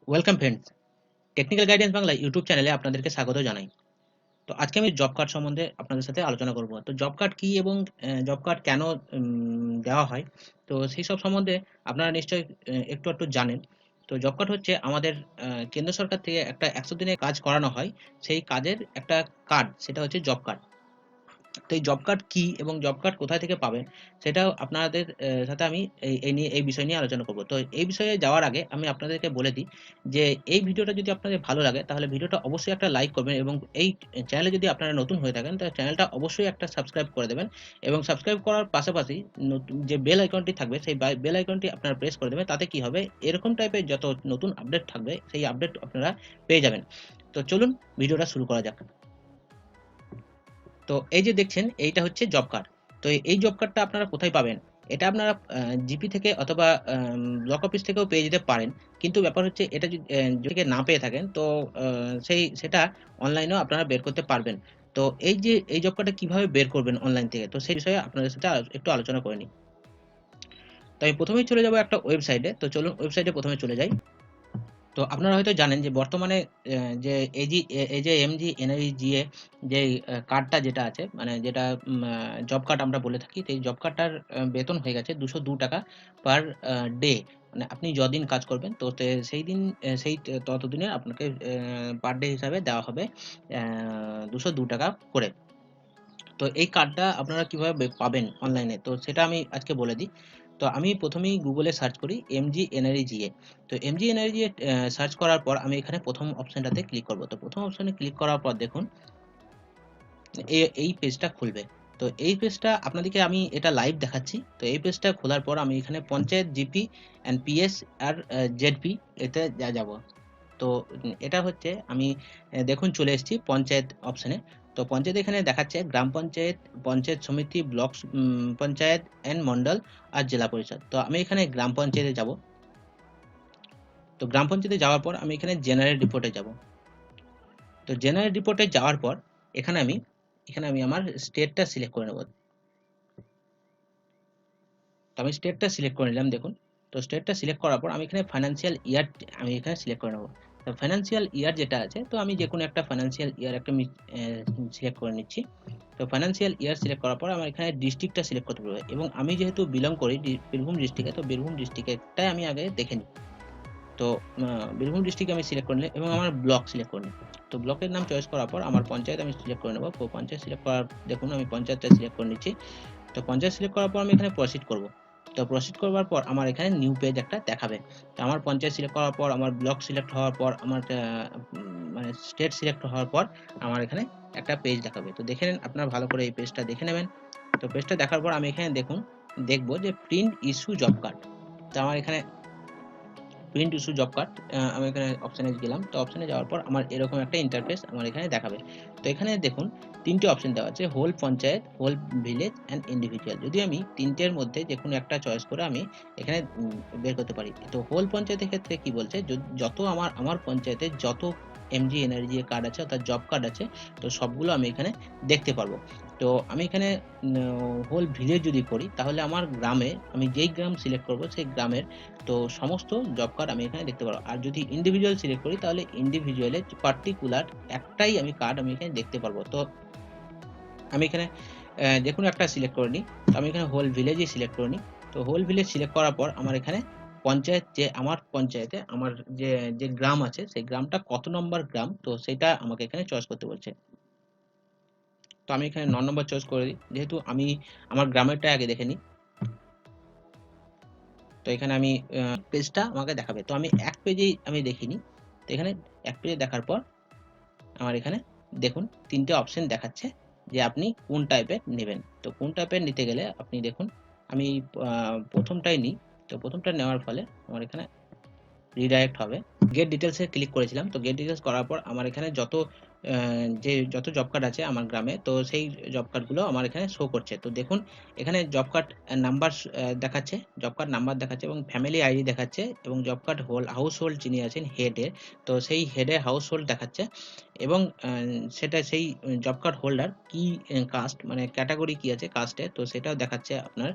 Welcome friends, technical guidance Bangla YouTube চ্যানেলে আপনাদেরকে স্বাগত জানাই। তো আজকে আমি জব কার্ড সম্বন্ধে আপনাদের সাথে আলোচনা করব। তো জব কার্ড কি এবং জব কার্ড কেন দেওয়া হয়, তো সেই সব সম্বন্ধে আপনারা নিশ্চয়ই একটু একটু জানেন। তো জব কার্ড হচ্ছে আমাদের কেন্দ্র সরকার থেকে একটা 100 দিনের কাজ করানো হয়, সেই কাজের একটা কার্ড, সেটা হচ্ছে জব কার্ড। তো এই জব কার্ড কি এবং জব কার্ড কোথায় থেকে পাবেন, সেটাও আপনাদের সাথে আমি এই বিষয় নিয়ে আলোচনা করব। তো এই বিষয়ে যাওয়ার আগে আমি আপনাদেরকে বলে দিই যে এই ভিডিওটা যদি আপনাদের ভালো লাগে তাহলে ভিডিওটা অবশ্যই একটা লাইক করবেন, এবং এই চ্যানেলে যদি আপনারা নতুন হয়ে থাকেন তাহলে চ্যানেলটা অবশ্যই একটা সাবস্ক্রাইব করে দেবেন, এবং সাবস্ক্রাইব করার পাশাপাশি নতুন যে বেল আইকনটি থাকবে সেই বেল আইকনটি আপনারা প্রেস করে দেবেন। তাতে কি হবে, এরকম টাইপের যত নতুন আপডেট থাকবে সেই আপডেট আপনারা পেয়ে যাবেন। তো চলুন ভিডিওটা শুরু করা যাক। তো এই যে দেখছেন, এইটা হচ্ছে জব কার্ড। তো এই জব কার্ডটা আপনারা কোথায় পাবেন? এটা আপনারা জিপি থেকে অথবা ব্লক অফিস থেকেও পেয়ে যেতে পারেন। কিন্তু ব্যাপার হচ্ছে, এটা যদি না পেয়ে থাকেন তো সেটা অনলাইনেও আপনারা বের করতে পারবেন। তো এই যে এই জব কার্ডটা কিভাবে বের করবেন অনলাইন থেকে, তো সেই বিষয়ে আপনাদের সাথে একটু আলোচনা করে নিই। তো আমি প্রথমেই চলে যাব একটা ওয়েবসাইটে। তো চলুন ওয়েবসাইটে প্রথমে চলে যাই। তো আপনারা হয়তো জানেন যে বর্তমানে যে এই যে এমজি এনআরইজিএ যে কার্ডটা যেটা আছে, মানে যেটা জব কার্ড আমরা বলে থাকি, তো এই জব কার্ডটার বেতন হয়ে গেছে 202 টাকা পার ডে। মানে আপনি যদিন কাজ করবেন তো সেই দিন ততদিনে আপনাকে পার ডে হিসাবে দেওয়া হবে 202 টাকা করে। তো এই কার্ডটা আপনারা কিভাবে পাবেন অনলাইনে, তো সেটা আমি আজকে বলে দিই। তো আমি প্রথমেই গুগলে সার্চ করি এমজি এনআরইজিএ। তো এমজি এনআরইজিএ সার্চ করার পর আমি এখানে প্রথম অপশনটাতে ক্লিক করব। তো প্রথম অপশনে ক্লিক করার পর দেখুন এই পেজটা খুলবে। তো এই পেজটা আপনাদেরকে আমি এটা লাইভ দেখাচ্ছি। তো এই পেজটা খোলার পর আমি এখানে পঞ্চায়েত, জিপি অ্যান্ড পিএস আর জেডপি এতে যাব। তো এটা হচ্ছে আমি দেখুন চলে এসেছি পঞ্চায়েত অপশনে। তো পঞ্চায়েত এখানে দেখাচ্ছে গ্রাম পঞ্চায়েত, পঞ্চায়েত সমিতি, ব্লক পঞ্চায়েত এন্ড মন্ডল আর জেলা পরিষদ। তো আমি এখানে গ্রাম পঞ্চায়েতে যাব। তো গ্রাম পঞ্চায়েতে যাওয়ার পর আমি এখানে জেনারেল রিপোর্টে যাব। তো জেনারেল রিপোর্টে যাওয়ার পর এখানে আমি আমার স্টেটটা সিলেক্ট করে নেব। তো আমি স্টেটটা সিলেক্ট করে নিলাম, দেখুন। তো স্টেটটা সিলেক্ট করার পর আমি এখানে ফাইন্যান্সিয়াল ইয়ার আমি এখানে সিলেক্ট করে নেব। তো ফাইন্যান্সিয়াল ইয়ার যেটা আছে, তো আমি যে কোনো একটা ফাইন্যান্সিয়াল ইয়ার একটা সিলেক্ট করে নিচ্ছি। তো ফাইন্যান্সিয়াল ইয়ার সিলেক্ট করার পর আমার এখানে ডিস্ট্রিক্টটা সিলেক্ট করতে হবে, এবং আমি যেহেতু বিলং করি বীরভূম ডিস্ট্রিক্টে, তো বীরভূম ডিস্ট্রিক্টটাই আমি আগে দেখে নিই। তো বীরভূম ডিস্ট্রিক্ট আমি সিলেক্ট করে নিলাম, এবং আমার ব্লক সিলেক্ট করে নিই। তো ব্লকের নাম চয়েস করার পর আমার পঞ্চায়েত আমি সিলেক্ট করে নেব। তো পঞ্চায়েত সিলেক্ট করার দেখুন আমি পঞ্চায়েতটা সিলেক্ট করে নিচ্ছি। তো পঞ্চায়েত সিলেক্ট করার পর আমি এখানে প্রসিড করব। তো প্রসিড করবার পর আমার এখানে নিউ পেজ একটা দেখাবে। তো আমার পঞ্চায়েত সিলেক্ট করার পর, আমার ব্লক সিলেক্ট হওয়ার পর, আমার মানে স্টেট সিলেক্ট হওয়ার পর আমার এখানে একটা পেজ দেখাবে। তো দেখে নেন, আপনারা ভালো করে এই পেজটা দেখে নেবেন। তো পেজটা দেখার পর আমি এখানে দেখবো যে প্রিন্ট ইস্যু জব কার্ড। তো আমার এখানে প্রিন্ট ইস্যু জব কার্ড, আমি এখানে অপশনে গেলাম। তো অপশনে যাওয়ার পর আমার এরকম একটা ইন্টারফেস আমার এখানে দেখাবে। তো এখানে দেখুন তিনটে অপশন দেওয়া আছে, whole panchayat, whole village and individual. যদি আমি তিনটের মধ্যে যে কোনো একটা চয়েস করে আমি এখানে বের করতে পারি। তো হোল পঞ্চায়েতের ক্ষেত্রে কি বলছে, যত আমার পঞ্চায়েতে যত এমজি এনআরজি কার্ড আছে অর্থাৎ জব কার্ড আছে, তো সবগুলো আমি এখানে দেখতে পারবো। তো আমি এখানে হোল ভিলেজ যদি করি, তাহলে আমার গ্রামে আমি যেই গ্রাম সিলেক্ট করব সেই গ্রামের তো সমস্ত জব কার্ড আমি এখানে দেখতে পারবো। আর যদি ইন্ডিভিজুয়াল সিলেক্ট করি, তাহলে ইন্ডিভিজুয়ালের পার্টিকুলার একটাই আমি কার্ড আমি এখানে দেখতে পারবো। তো আমি এখানে যে কোনো একটা সিলেক্ট করে নিই। তো আমি এখানে হোল ভিলেজই সিলেক্ট করে নিই। তো হোল ভিলেজ সিলেক্ট করার পর আমার এখানে পঞ্চায়েত, যে আমার পঞ্চায়েতে আমার যে গ্রাম আছে সেই গ্রামটা কত নম্বর গ্রাম, তো সেটা আমাকে এখানে চয়েস করতে বলছে। তো আমি এখানে 9 নম্বর চয়েস করে দিই, যেহেতু আমি আমার গ্রামেরটা আগে দেখে নিই। তো এখানে আমি পেজটা আমাকে দেখাবে। তো আমি এক পেজেই আমি দেখিনি। তো এখানে এক পেজে দেখার পর আমার এখানে দেখুন তিনটে অপশন দেখাচ্ছে যে আপনি কোন টাইপের নেবেন। তো কোন টাইপের নিতে গেলে আপনি দেখুন আমি প্রথমটাই নিই। তো প্রথমটা নেওয়ার ফলে আমার এখানে রিডাইরেক্ট হবে। গেট ডিটেলসে ক্লিক করেছিলাম। তো গেট ডিটেলস করার পর আমার এখানে যত যে যত জব কার্ড আছে আমার গ্রামে, তো সেই জব কার্ডগুলো আমার এখানে শো করছে। তো দেখুন এখানে জব কার্ড নাম্বার দেখাচ্ছে, জব কার্ড নাম্বার দেখাচ্ছে এবং ফ্যামিলি আইডি দেখাচ্ছে এবং জব কার্ড হাউসহোল্ড যিনি আছেন হেডের, তো সেই হেডের হাউসহোল্ড দেখাচ্ছে এবং সেটা সেই জব কার্ড হোল্ডার কি কাস্ট, মানে ক্যাটাগরি কি আছে কাস্টের, তো সেটাও দেখাচ্ছে আপনার।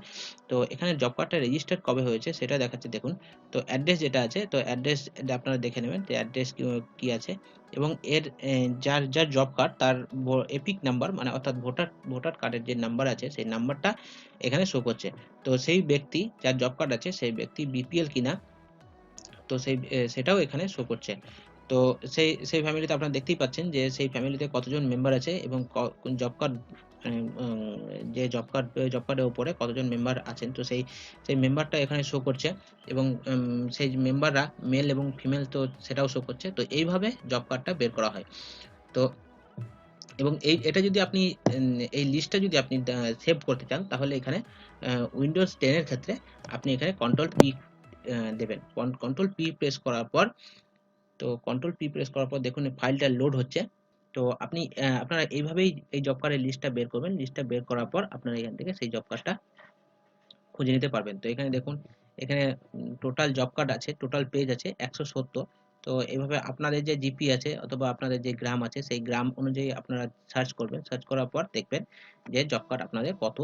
তো এখানে জব কার্ডটা রেজিস্টার্ড কবে হয়েছে সেটা দেখাচ্ছে দেখুন। তো অ্যাড্রেস যেটা আছে, তো অ্যাড্রেস আপনারা দেখে নেবেন যে অ্যাড্রেস কি আছে এবং এর যার জব কার্ড তার এপিক নাম্বার, মানে অর্থাৎ ভোটার কার্ডের যে নাম্বার আছে সেই নাম্বারটা এখানে শো করছে। তো সেই ব্যক্তি যার জব কার্ড আছে সেই ব্যক্তি বিপিএল কিনা, তো সেটাও এখানে শো করছে। তো সেই ফ্যামিলিতে আপনারা দেখতেই পাচ্ছেন যে সেই ফ্যামিলিতে কতজন মেম্বার আছে এবং জব কার্ড যে জব কার্ডের উপরে কতজন মেম্বার আছেন, তো সেই মেম্বারটা এখানে শো করছে এবং সেই মেম্বাররা মেল এবং ফিমেল, তো সেটাও শো করছে। তো এইভাবে জব কার্ডটা বের করা হয়। তো এবং এটা যদি আপনি এই লিস্টটা যদি আপনি সেভ করতে চান তাহলে এখানে উইন্ডোজ 10 এর ক্ষেত্রে আপনি এখানে কন্ট্রোল পি দেবেন। কন্ট্রোল পি প্রেস করার পর, তো কন্ট্রোল পি প্রেস করার পর দেখুন ফাইলটা লোড হচ্ছে। তো আপনারা এইভাবেই এই জব কার্ডের লিস্টটা বের করবেন। লিস্টটা বের করার পর আপনারা এখান থেকে সেই জব কার্ডটা খুঁজে নিতে পারবেন। তো এখানে দেখুন এখানে টোটাল জব কার্ড আছে, টোটাল পেজ আছে 170। তো এইভাবে আপনাদের যে জিপি আছে অথবা আপনাদের যে গ্রাম আছে সেই গ্রাম অনুযায়ী আপনারা সার্চ করবেন। সার্চ করার পর দেখবেন যে জব কার্ড আপনাদের কত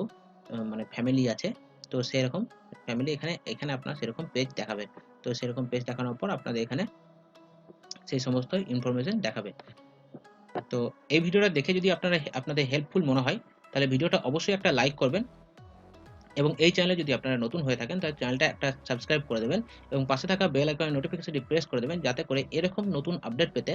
মানে ফ্যামিলি আছে। তো সেরকম ফ্যামিলি এখানে আপনার সেরকম পেজ দেখাবে। তো সেরকম পেজ দেখানোর পর আপনাদের এখানে সেই সমস্ত ইনফরমেশন দেখাবে। তো এই ভিডিওটা দেখে যদি আপনাদের হেল্পফুল মনে হয় তাহলে ভিডিওটা অবশ্যই একটা লাইক করবেন এবং এই চ্যানেলে যদি আপনারা নতুন হয়ে থাকেন তাহলে চ্যানেলটা একটা সাবস্ক্রাইব করে দেবেন এবং পাশে থাকা বেল আইকনের নোটিফিকেশনটি প্রেস করে দেবেন যাতে করে এরকম নতুন আপডেট পেতে